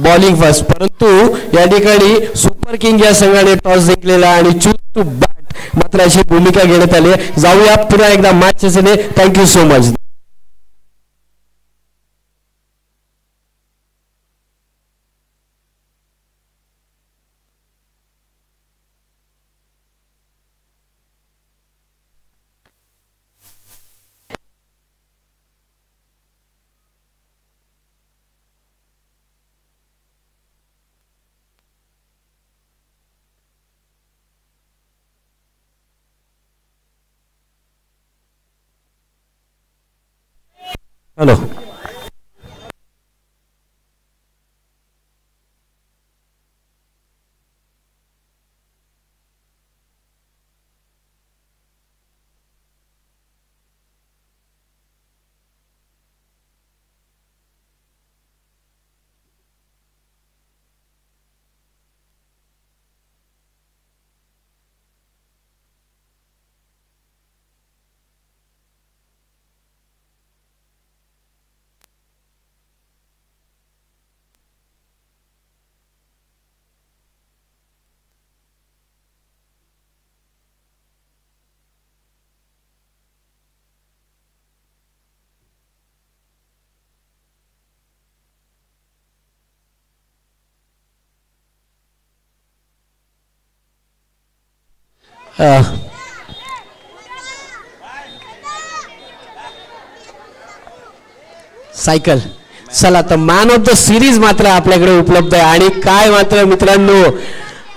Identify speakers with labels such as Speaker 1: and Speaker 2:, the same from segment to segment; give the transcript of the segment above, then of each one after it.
Speaker 1: Bowling first, परंतु या ठिकाणी सुपर किंग या संघाने टॉस जिंकलेला आणि चूज टू बॅट मात्र अशी भूमिका घेण्यात आली. जाऊया पुन्हा एकदा मॅचचे. Thank you so much. Hello. Cycle. चला तर मॅन ऑफ द सिरीज मात्र आपल्याकडे उपलब्ध आहे आणि काय मात्र मित्रांनो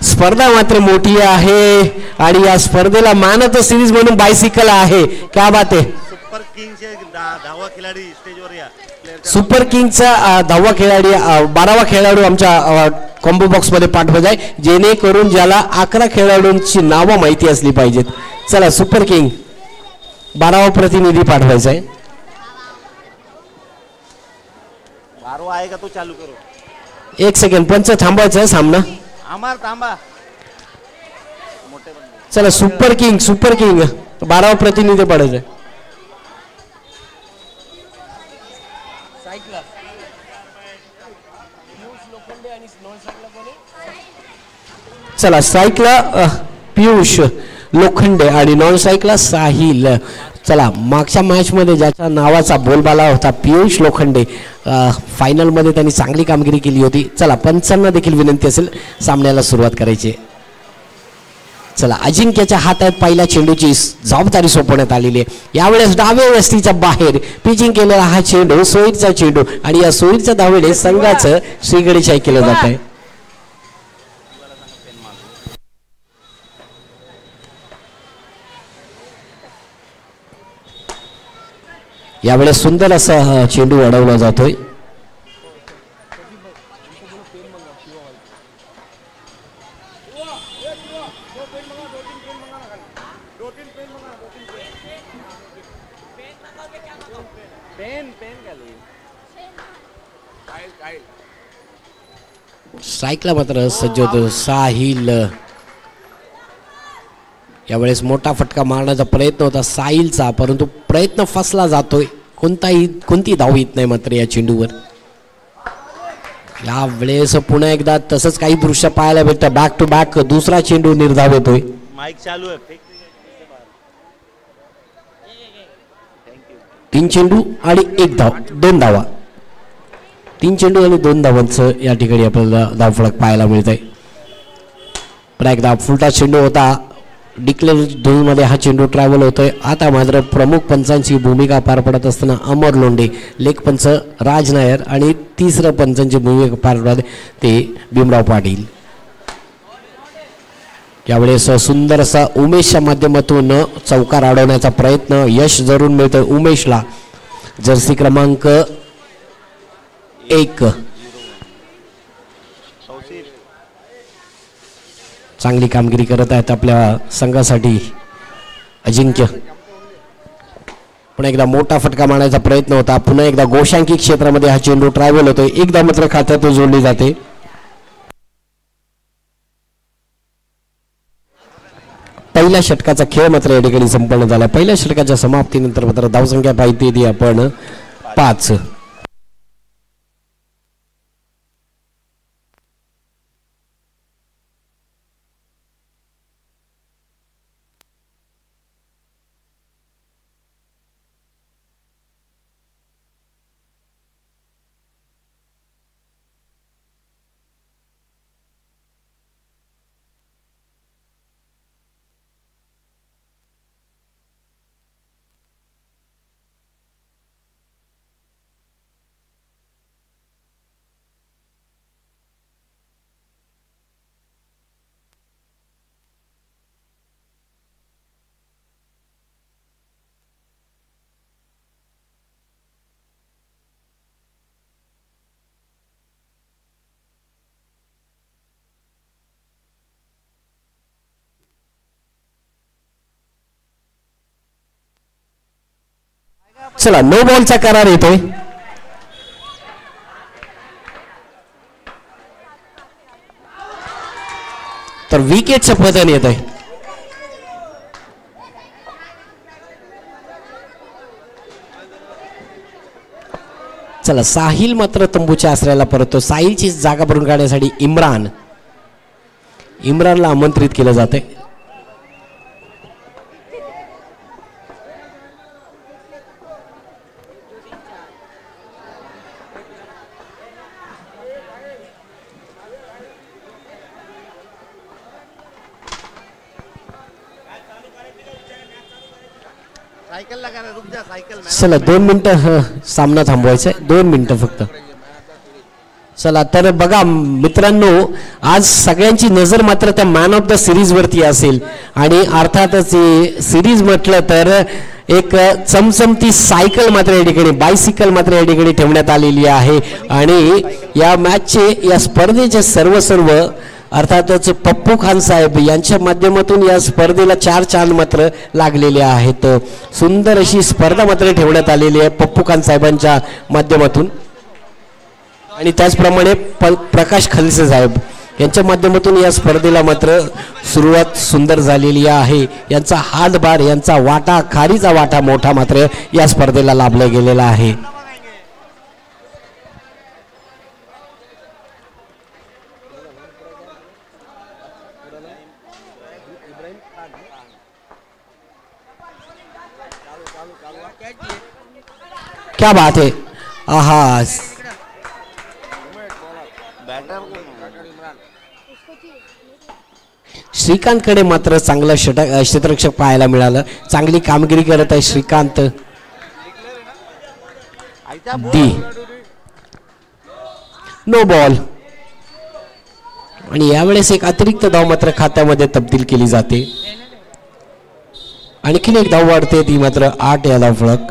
Speaker 1: स्पर्धा मात्र मोठी आहे आणि या स्पर्धेला मॅन ऑफ द सिरीज म्हणून बायसिकल आहे. क्या बात आहे.
Speaker 2: सुपर किंगचे 10वा खिलाडी स्टेजवर या.
Speaker 1: सुपर किंगचा 10वा खिलाडी 12वा खेळाडू आमच्या कॉम्बो बॉक्स मध्ये पाठवत आहे जेणेकरून ज्याला 11 खेळाडूंची नावं माहिती असली पाहिजेत. चला सुपर किंग 12वा प्रतिनिधी पाठवायचा आहे.
Speaker 2: 12वा आहे का तो चालू करो.
Speaker 1: 1 सेकंड पंच थांबायचं आहे सामना.
Speaker 2: अमर थांबा.
Speaker 1: चला सुपर किंग 12वा प्रतिनिधी पडायचं आहे. चला सायकला पियुष लोखंडे आणि नॉन सायकला साहिल. चला मागच्या मॅच मध्ये ज्याच्या नावाचा बोलबाला होता पियुष लोखंडे फायनल मध्ये त्यांनी चांगली कामगिरी केली होती. चला पंचांना देखील विनंती असेल सामन्याला सुरुवात करायची. चला अजिंक्यच्या हातात पहिल्या चेंडूची जबाबदारी सोपवण्यात आलेली आहे. यावेळेस डावे वस्तीच्या बाहेर पिचिंग केलेला हा चेंडू सोयीचा चेंडू आणि या सोयीच्या धावेने संघाचं श्रीगणेशाही केलं जात आहे. यावेळेस सुंदर असा चेंडू अडवला जातोय. स्ट्राईकला मात्र सज्ज होतो साहिल. यावेळेस मोठा फटका मारण्याचा प्रयत्न होता साहिलचा परंतु प्रयत्न फसला जातोय. कोणती धाव येत नाही मात्र या चेंडूवर. यावेळेस पुन्हा एकदा तसंच काही दृश्य पाहायला भेटतं. बॅक टू बॅक दुसरा चेंडू निर्धाव येतोय.
Speaker 2: माईक चालू आहे.
Speaker 1: 3 चेंडू आणि 1 धाव 2 धावा. 3 चेंडू आणि 2 धावांचं या ठिकाणी आपल्याला धावफलक पाहायला मिळतंय. पुन्हा एकदा फुलटा चेंडू होता. डिक्लेअर झोनमध्ये हा चेंडू ट्रॅव्हल होतोय. आता मात्र प्रमुख पंचांची भूमिका पार पडत असताना अमर लोंढे लेग पंच राज नायर आणि तिसरं पंचांची भूमिका पार पडत ते भीमराव पाटील. यावेळेस सुंदर असा उमेशच्या माध्यमातून चौकार अडवण्याचा प्रयत्न यश जरूर मिळतोय उमेशला. जर्सी क्रमांक 1 चांगली कामगिरी करत आहेत आपल्या संघासाठी अजिंक्य. पुन्हा एकदा मोठा फटका मारण्याचा प्रयत्न होता. पुन्हा एकदा गोशांकी क्षेत्रामध्ये हा चेंडू ट्रॅव्हल होतोय. एकदा मात्र खात्यात जोडली जाते. पहिल्या षटकाचा खेळ मात्र या ठिकाणी संपन्न झाला. पहिल्या षटकाच्या समाप्तीनंतर मात्र धावसंख्या पाहिजे ती आपण 5. चला नो बॉलचा करार येतोय. तर विकेटचं पतन येत आहे. चला साहिल मात्र तंबूच्या आश्रयाला परततो. साहिलची जागा भरून काढण्यासाठी इम्रानला आमंत्रित केलं जाते. चला 2 मिनिटं सामना थांबवायचा आहे. 2 मिनिटं फक्त. चला तर बघा मित्रांनो, आज सगळ्यांची नजर मात्र त्या मॅन ऑफ द सिरीज वरती असेल आणि अर्थातच सिरीज म्हटलं तर एक चमचमती सायकल मात्र या ठिकाणी बायसिकल मात्र या ठिकाणी ठेवण्यात आलेली आहे. आणि या मॅचचे या स्पर्धेचे सर्व अर्थातच पप्पू खान साहेब यांच्या माध्यमातून या स्पर्धेला 4 चांद मात्र लागलेले आहेत. सुंदर अशी स्पर्धा मात्र ठेवण्यात आलेली आहे पप्पू खान साहेबांच्या माध्यमातून. आणि त्याचप्रमाणे प्रकाश खलसे साहेब यांच्या माध्यमातून या स्पर्धेला मात्र सुरुवात सुंदर झालेली आहे. यांचा हातभार, यांचा वाटा, खारीचा वाटा मोठा मात्र या स्पर्धेला लाभला गेलेला आहे. क्या बात है. आहा श्रीकांतकडे मात्र चांगलं क्षेत्ररक्षक पाहायला मिळालं. चांगली कामगिरी करत आहे श्रीकांत. No ball. आणि यावेळेस एक अतिरिक्त धाव मात्र खात्यामध्ये तब्दील केली जाते. आणखीन एक धाव वाढते, ती मात्र 8 या धाव फलक.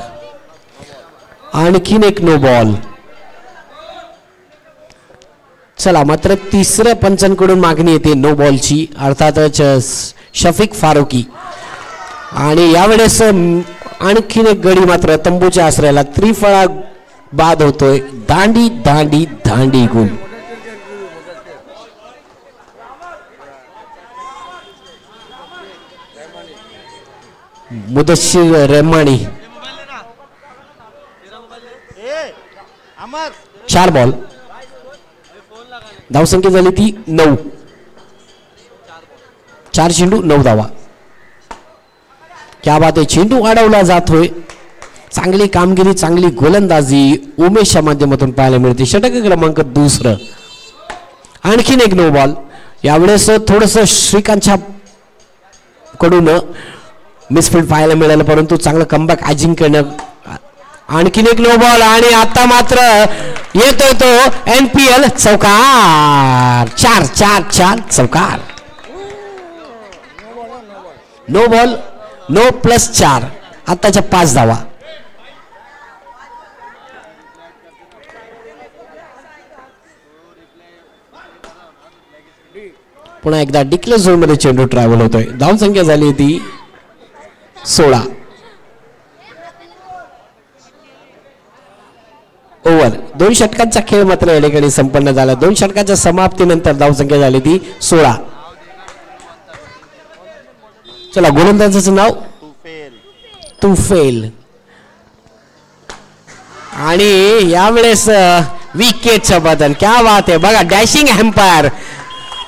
Speaker 1: आणखीन एक नो बॉल. चला मात्र तिसऱ्या पंचांकडून मागणी येते नो बॉलची, अर्थातच शफीक फारुकी. आणि यावेळेस आणखीन एक गडी मात्र तंबूच्या आश्रयाला त्रिफळा बाद होतोय. दांडी दांडी दांडी गुल. मुदस्सिर रहमानी 4 बॉल. धावसंख्या झाली ती 9. 4 चेंडू 9 धावा. क्या बात आहे. चेंडू अडवला जातोय. चांगली कामगिरी, चांगली गोलंदाजी उमेशच्या माध्यमातून पाहायला मिळते. षटक क्रमांक 2. आणखीन एक नो बॉल. यावेळेस थोडस श्रीकांतच्या कडून मिसफील्ड पाहायला मिळालं, परंतु चांगलं कमबॅक अजिंक्यनं. आणखीन एक नो बॉल. आणि आता मात्र येतोय तो NPL चौकार. 4 चौकार. No ball, no plus 4. आताच्या 5 धावा. पुन्हा एकदा डिक्लेअर झोन मध्ये चेंडू ट्रॅव्हल होतोय. धाव संख्या झाली ती 16. ओव्हर 2 षटकांचा खेळ मात्र या ठिकाणी संपन्न झाला. 2 षटकाच्या समाप्तीनंतर धावसंख्या झाली ती 16. चला गोलंदाजाचं नाव तुफेल. आणि यावेळेस विकेटचं बदल. क्या बात आहे. बघा डॅशिंग एम्पायर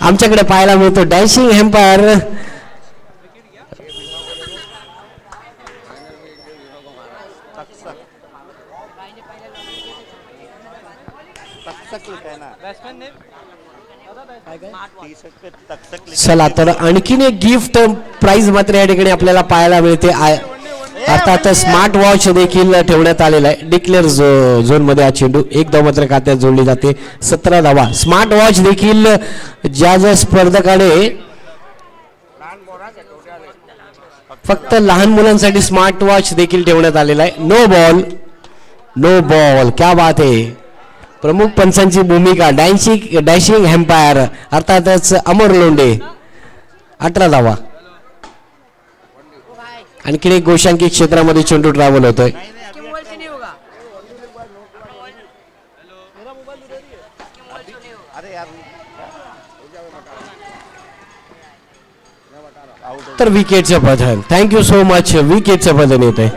Speaker 1: आमच्याकडे पाहायला मिळतो. डॅशिंग एम्पायर चला तर आणखीन एक गिफ्ट प्राइज मात्र या ठिकाणी आपल्याला पाहायला मिळते. अर्थात स्मार्ट वॉच देखील ठेवण्यात आलेला आहे. डिक्लेअर झोन मध्ये हा चेंडू 1 धाव मात्र खात्यात जोडली जाते. 17 धावा. स्मार्ट वॉच देखील ज्या स्पर्धकाने फक्त लहान मुलांसाठी स्मार्ट वॉच देखील ठेवण्यात आलेला आहे. No ball, no ball. क्या बात आहे. प्रमुख पंचांची भूमिका डॅशिंग एम्पायर अर्थातच अमर लोंढे. 18 धावा. आणखी एक गोशांकी क्षेत्रामध्ये चेंडू ट्रॅव्हल होतोय.
Speaker 2: अरे यार आउट
Speaker 1: तर विकेटचं पतन. Thank you so much. विकेटचं पतन येत आहे.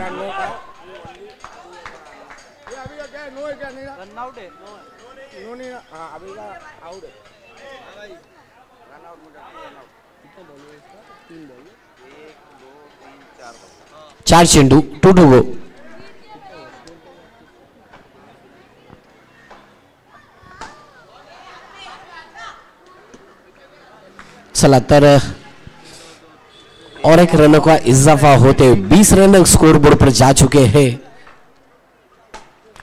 Speaker 1: चार चेंडू 2 to go. चला तर और एक रनों का इजाफा होते 20 रन स्कोर बोर्ड पर जा चुके हैं.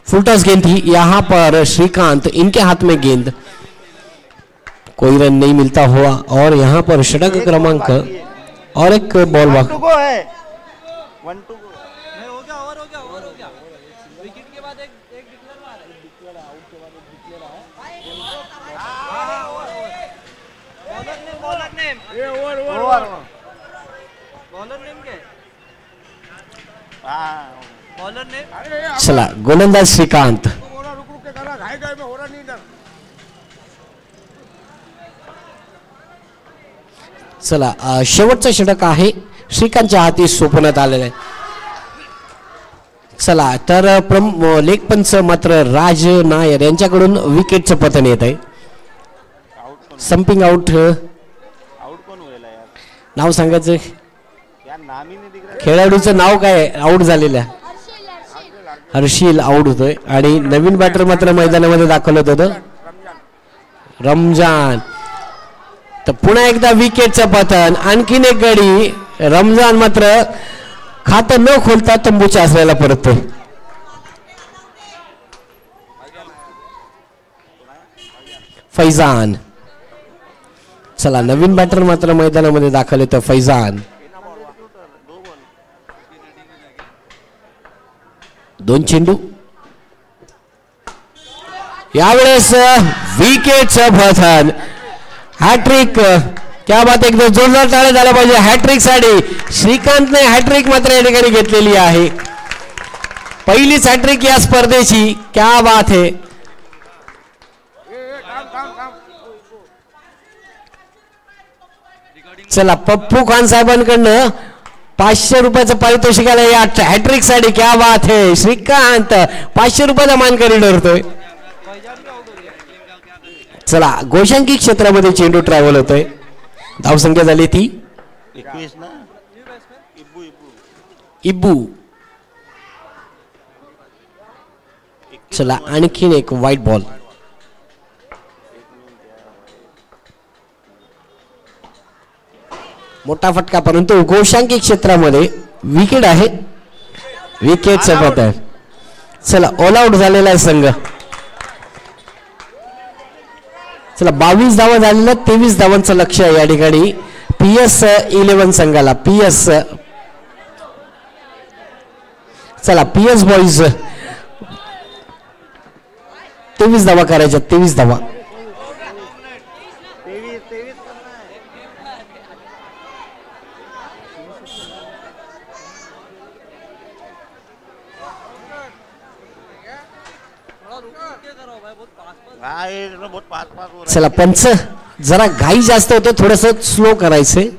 Speaker 1: फुल टॉस गेंद थी यहां पर. श्रीकांत इनके हाथ में गेंद. कोई रन नहीं मिलता हुआ और यहां पर षटक क्रमांक और एक बॉल
Speaker 2: है 1
Speaker 1: बाकी.
Speaker 2: to go.
Speaker 3: नहीं हो गया ओवर हो गया विकेट के बाद एक डिक्लेयर मारा है. बॉलर नेम क्या है? बॉलर नेम
Speaker 1: चला गोलंदाज श्रीकांत. चला शेवटचा षटक आहे श्रीकांतच्या हाती सोपवण्यात आलेलं आहे. चला तर लेखपंच मात्र राज नायर यांच्याकडून विकेटचं पतन येत आहे. संपिंग आउट.
Speaker 2: आउट कोण होईल यार?
Speaker 1: नाव सांगायचं.
Speaker 2: यार नाम ही नाही दिख रहा.
Speaker 1: खेळाडूचं नाव काय आउट झालेलं आहे? हर्षिल आउट होतोय आणि नवीन बॅटर मात्र मैदानामध्ये दाखवलं होतं रमजान. तर पुन्हा एकदा विकेटचं पतन. आणखीन एक गडी. रमजान मात्र खातं न खोलता तंबूच्या आसऱ्याला परततोय. फैजान. चला नवीन बॅटर मात्र मैदानामध्ये दाखल होतं फैजान. 2 चेंडू. यावेळेस विकेटचं पतन. हॅट्रिक. क्या बात. एकदम जोरदार टाळ्या झाल्या पाहिजे हॅट्रिक साठी. श्रीकांतने हॅट्रिक मात्र या ठिकाणी घेतलेली आहे. पहिलीच हॅट्रिक या स्पर्धेची. क्या बात है. चला पप्पू खान साहेबांकडनं 500 रुपयाचं पारितोषिक आलं या हॅट्रिक साठी. क्या बात है. श्रीकांत 500 रुपयाचा मानकरी ठरतोय. चला गोशांकी क्षेत्रामध्ये चेंडू ट्रॅव्हल होतोय. धावसंख्या झाली ती
Speaker 2: 21 ना.
Speaker 1: इब्बू. चला आणखीन एक व्हाईट बॉल. मोठा फटका परंतु गोशांकी क्षेत्रामध्ये विकेट आहे. विकेटचं पतन. चला ऑल आउट झालेला आहे संघ. चला 22 धावा झालेल्या. 23 धावांचं लक्ष आहे या ठिकाणी PS11 संघाला. PS. चला PS बॉईज 23 धावा करायच्या. 23 धावा.
Speaker 2: 23 हाँ ये बहुत पास पास हो रहा
Speaker 1: चला पंच जरा घाई जास्त होते. थोडस स्लो करायचे.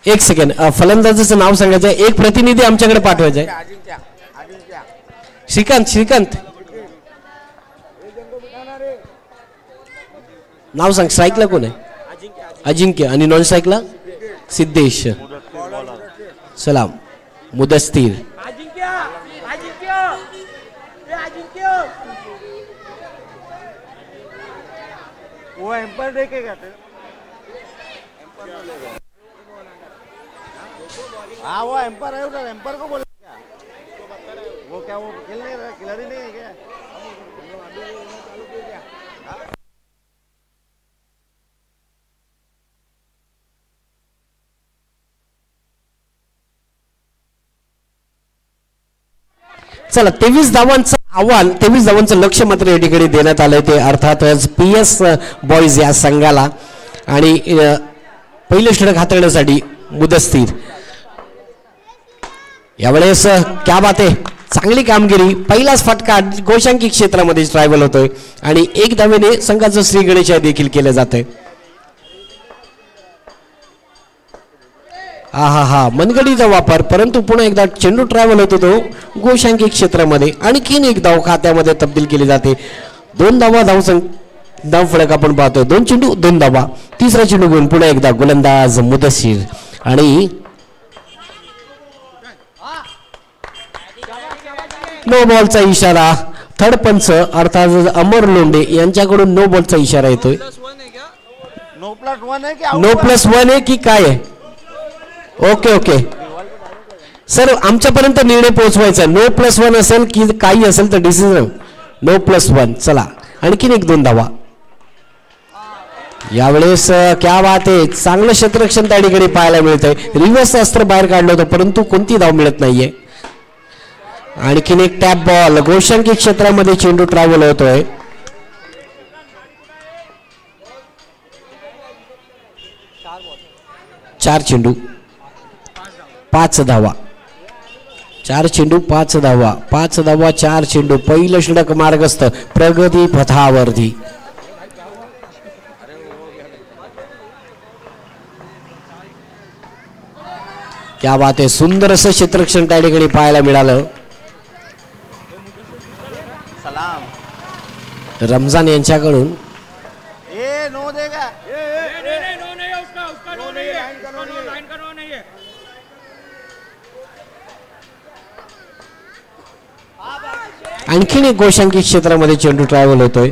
Speaker 1: एक सेकंड. फलंदाजाचं नाव सांगायचं. एक प्रतिनिधी आमच्याकडे पाठवायचा आहे. श्रीकांत. श्रीकांत नाव सांग. स्ट्राईकला कोण आहे? अजिंक्य. आणि नॉन स्ट्राईकला सिद्धेश. चला मुदस्तीर.
Speaker 2: वो एम्पर देखेगा हाँ वो एम्पर है उधर एम्पर को बोले क्या वो क्या वो खेल नहीं रहा खिलाड़ी नहीं है क्या
Speaker 1: चला 23 धावांचं आव्हान 23 धावांचं लक्ष मात्र या ठिकाणी देण्यात आलंय ते अर्थातच PS बॉईज या संघाला आणि पहिलं षटक हाताळण्यासाठी मुदस्तीर. यावेळेस क्या बात आहे चांगली कामगिरी पहिलाच फटका गोशांकी क्षेत्रामध्ये ट्रायबल होतोय आणि एक धावेने संघाचं श्री गणेश देखील केलं जातंय. हा मनगडीचा वापर परंतु पुन्हा एकदा चेंडू ट्रॅव्हल होतो तो गोशांकी क्षेत्रामध्ये आणखीन एक धाव खात्यामध्ये तब्दील केली जाते. 2 धावा धाव फलक आपण पाहतोय 2 चेंडू 2 धावा. तिसरा चेंडू घेऊन पुन्हा एकदा गोलंदाज मुदस्सीर आणि नो बॉलचा इशारा थर्ड पंच अर्थात अमर लोंढे यांच्याकडून नो बॉलचा इशारा येतोय. नो प्लस वन आहे की काय आहे. ओके सर आमच्यापर्यंत निर्णय पोहोचवायचा नो प्लस वन असेल की काही असेल तर डिसिजन नो प्लस वन. चला आणखीन 1-2 धावा. यावेळेस क्या बात आहे चांगलं क्षेत्ररक्षण त्या ठिकाणी पाहायला मिळतंय. रिव्हर्स अस्त्र बाहेर काढलं होतं परंतु कोणती धाव मिळत नाहीये. आणखीन एक टॅप बॉल गोशांकी क्षेत्रामध्ये चेंडू ट्रॅव्हल होतोय. चार चेंडू 5 धावा 4 चेंडू 5 धावा 5 धावा 4 चेंडू पहिलं षटक मार्गस्थ प्रगती पथावरती. क्या बात आहे सुंदर असं क्षेत्ररक्षण त्या ठिकाणी पाहायला मिळालं. रमजान यांच्याकडून आणखीन एक गोशांकी क्षेत्रामध्ये चेंडू ट्रॅव्हल होतोय.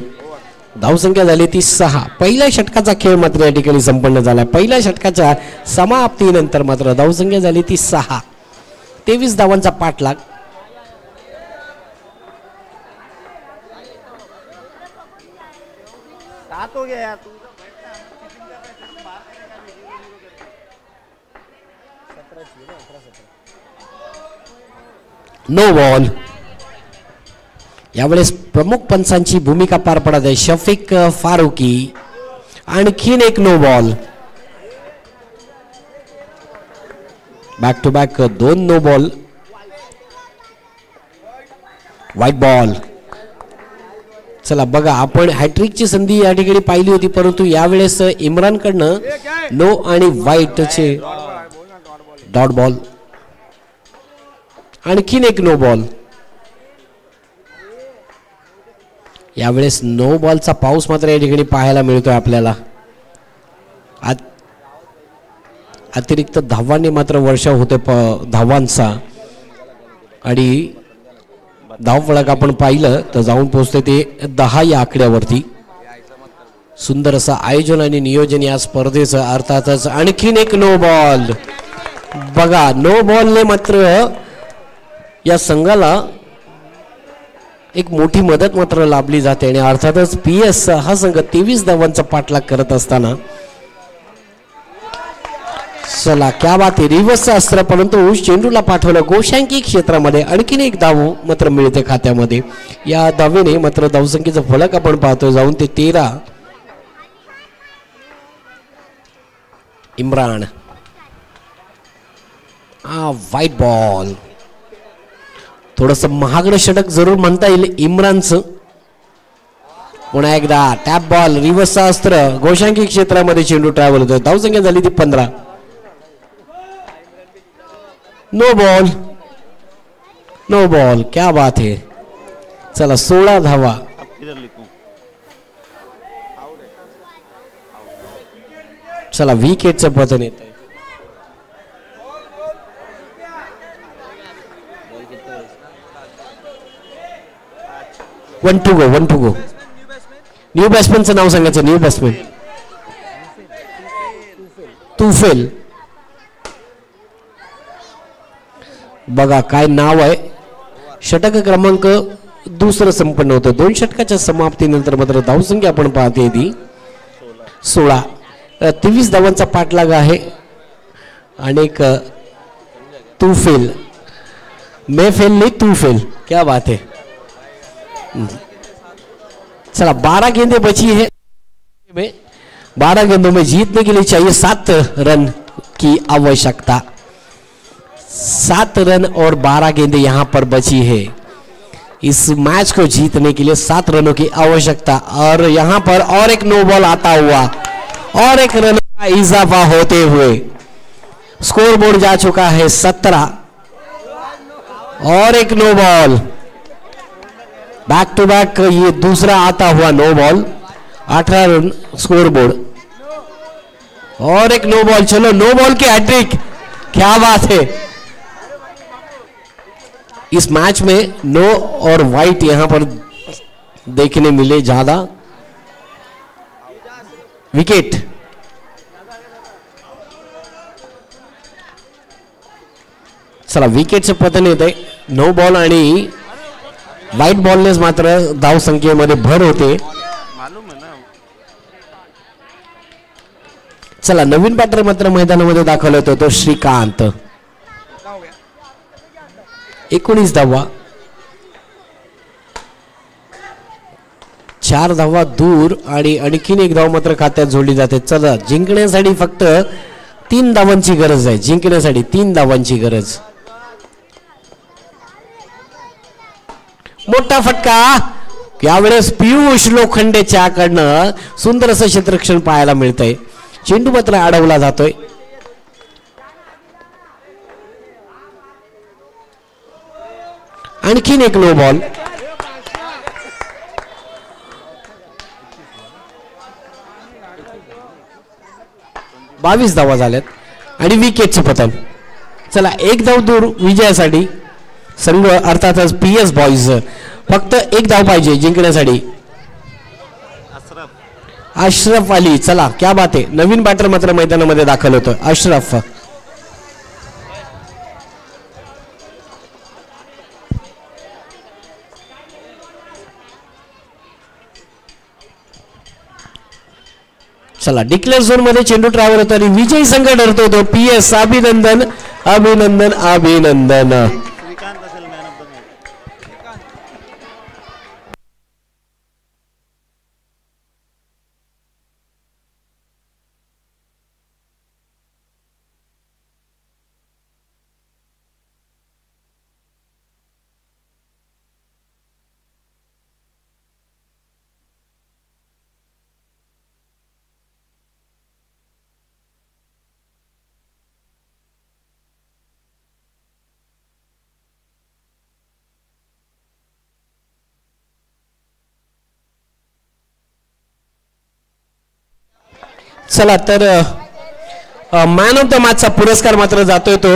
Speaker 1: धावसंख्या झाली ती 6. पहिल्या षटकाचा खेळ मात्र या ठिकाणी संपन्न झाला. पहिल्या षटकाच्या समाप्तीनंतर मात्र धावसंख्या झाली ती 6. 23 धावांचा पाठलाग. No ball. यावेळेस प्रमुख पंचांची भूमिका पार पडत आहे शफीक फारुकी. आणखीन एक no ball. Back to back 2 no ball. White ball. चला बघा आपण हॅट्रिकची संधी या ठिकाणी पाहिली होती परंतु यावेळेस इम्रान कडनं नो आणि व्हाईटचे डॉट बॉल. आणखीन एक नो बॉल. यावेळेस नो बॉलचा पाऊस मात्र या ठिकाणी पाहायला मिळतोय आपल्याला. अतिरिक्त धावांनी मात्र वर्षाव होते धावांचा आणि धाव फलक आपण पाहिलं तर जाऊन पोहोचते ते 10 या आकड्यावरती. सुंदर असं आयोजन आणि नियोजन या स्पर्धेचं अर्थातच. आणखीन एक नो बॉल. बघा नो बॉलने मात्र या संघाला एक मोठी मदत मात्र लाभली जाते आणि अर्थातच PS हा संघ 23 धावांचा पाठलाग करत असताना. चला क्या बात आहे रिव्हर्सचा अस्त्र परंतु चेंडूला पाठवलं गोशांकी क्षेत्रामध्ये. आणखीन एक धाव मात्र मिळते खात्यामध्ये. या धावेने मात्र धावसंख्येचं फलक आपण पाहतोय जाऊन ते 13. Imran white ball. थोडस महागडं षटक जरूर म्हणता येईल इम्रानचं. पुन्हा एकदा टॅप बॉल रिव्हर्सचा अस्त्र गोशांकी क्षेत्रामध्ये चेंडू ट्रॅव्हल होतोय. धावसंख्या झाली ती 15. No ball. No ball. क्या बात है. चला 16 धावा. चला विकेटचं पतन येत आहे. 1 to go, 1 to go. New बॅट्समॅनचं नाव सांगायचं. New batsman Tufail. बघा काय नाव आहे. षटक क्रमांक दुसरं संपन्न होतं. 2 षटकाच्या समाप्तीनंतर मात्र धावसंख्या आपण पाहते ती 16. 23 धावांचा पाठलाग आहे. अनेक तुफेल मेफेल नहीं तुफेल. क्या बात है. चला 12 गेंदें बची है. 12 गेंदों में जीतने के लिए चाहिए 7 रन की आवश्यकता. 7 रन और 12 गेंदें यहां पर बची है. इस मैच को जीतने के लिए 7 रनों की आवश्यकता. और यहां पर और एक नो बॉल आता हुआ और एक रन का इजाफा होते हुए स्कोर बोर्ड जा चुका है 17. और एक no ball. Back to back ये दूसरा आता हुआ no ball. 18 run score board. और एक नो बॉल. चलो नो बॉल की हैट्रिक. क्या बात है. इस मैच में नो और वाइट यहां पर देखने मिले ज्यादा. विकेट. चला विकेटचं पतन येत आहे. नो बॉल आणि व्हाईट बॉलनेच मात्र धाव संख्येमध्ये भर होते. चला नवीन बॅटर मात्र मैदानामध्ये दाखवला होता तो श्रीकांत. 19 धावा. 4 धावा दूर आणि आणखीन एक धाव मात्र खात्यात जोडली जाते. चला जिंकण्यासाठी फक्त 3 धावांची गरज आहे. जिंकण्यासाठी 3 धावांची गरज. मोठा फटका. यावेळेस पियुष लोखंडेच्या कडनं सुंदर असं क्षेत्ररक्षण पाहायला मिळतंय. चेंडू मात्र अडवला जातोय. आणखीन एक नो बॉल. बावीस धावा झाल्यात आणि विकेटचं पतन. चला एक धाव दूर विजयासाठी संघ अर्थातच PS बॉईज. फक्त एक धाव पाहिजे जिंकण्यासाठी. अशरफ अली. चला क्या बात आहे. नवीन बॅटर मात्र मैदानामध्ये दाखल होतं अशरफ. चला डिक्लेअर झोन मध्ये चेंडू ट्रॅव्हल होतो आणि विजयी संघ ठरतो तो PS. अभिनंदन अभिनंदन अभिनंदन. चला तर मॅन ऑफ द मॅचचा पुरस्कार मात्र जातोय तो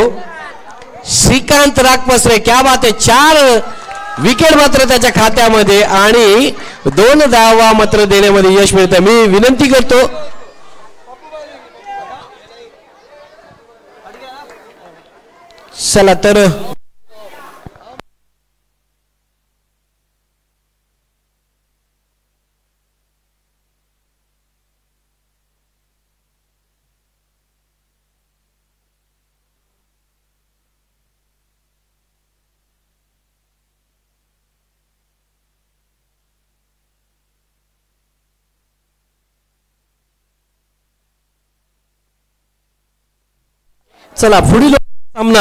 Speaker 1: श्रीकांत रागपसरे. क्या बात आहे. 4 विकेट मात्र त्याच्या खात्यामध्ये आणि 2 धावा मात्र देण्यामध्ये यश मिळतं. मी विनंती करतो चला तर चला पुढील सामना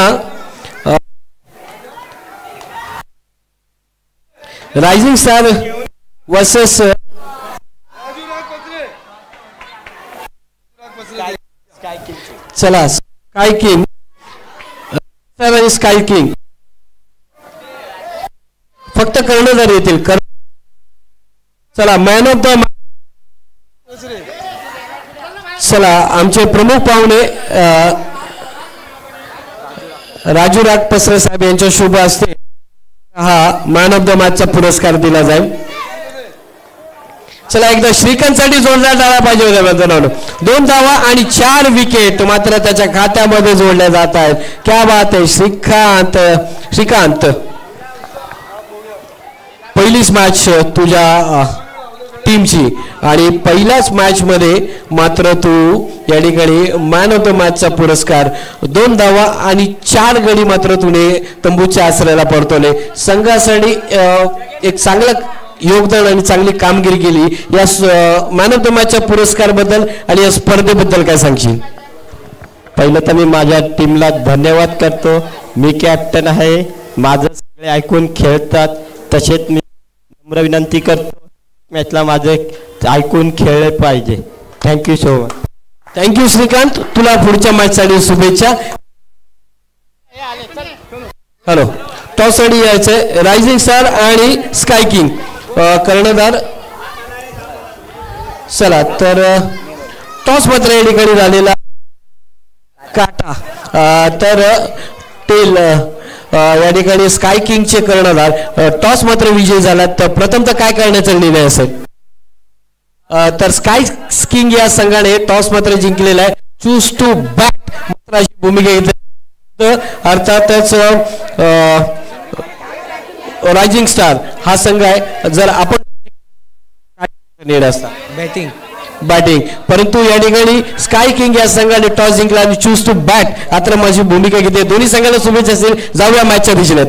Speaker 1: रायझिंग स्टार वर्सेस चला स्काय किंग. स्काय किंग फक्त कर्णधार येतील. चला मॅन ऑफ द. चला आमचे प्रमुख पाहुणे राजू रागपसरे साहेब यांच्या शुभ हस्ते हा मॅन ऑफ द मॅचचा पुरस्कार दिला जाईल. चला एकदा श्रीकांतसाठी जोडण्यात आला पाहिजे होत्या मित्रांनो. 2 धावा आणि 4 विकेट मात्र त्याच्या खात्यामध्ये जोडल्या जात आहेत. क्या बात आहे श्रीकांत. पहिलीच मॅच तुझ्या टीमची आणि पहिल्याच मॅच मध्ये मात्र तू या ठिकाणी मॅन ऑफ द मॅचचा पुरस्कार 2 धावा आणि 4 गडी मात्र तुने तंबूच्या आश्रयाला परतवले. संघासाठी एक चांगलं योगदान आणि चांगली कामगिरी केली. या मॅन ऑफ द मॅचच्या पुरस्कार बद्दल आणि या स्पर्धेबद्दल काय सांगशील?
Speaker 4: पहिलं तर मी माझ्या टीमला धन्यवाद करतो. मी कॅप्टन आहे, माझं सगळे ऐकून खेळतात. तसेच मी नम्र विनंती करतो मॅचला माझे ऐकून खेळले पाहिजे. Thank you so much.
Speaker 1: Thank you Shrikant. तुला पुढच्या मॅचसाठी शुभेच्छा. हॅलो टॉस साठी यायचंय रायझिंग स्टार आणि स्काय किंग कर्णधार. चला तर टॉस मात्र या ठिकाणी झालेला काटा तर टेल या ठिकाणी स्काय किंगचे कर्णधार टॉस मात्र विजयी झाला. तर प्रथम तर काय करण्याचा निर्णय असेल? तर स्काय किंग या संघाने टॉस मात्र जिंकलेला आहे. चूज टू बॅट मात्र अशी भूमिका घेतली. अर्थातच रायझिंग स्टार हा संघ आहे. जर आपण निर्णय असता बॅटिंग परंतु या ठिकाणी स्काय किंग या संघाने टॉस जिंकला आणि चूज टू बॅट मात्र माझी भूमिका घेतली. दोन्ही संघाला शुभेच्छा असेल. जाऊया मॅचच्या दिशेने.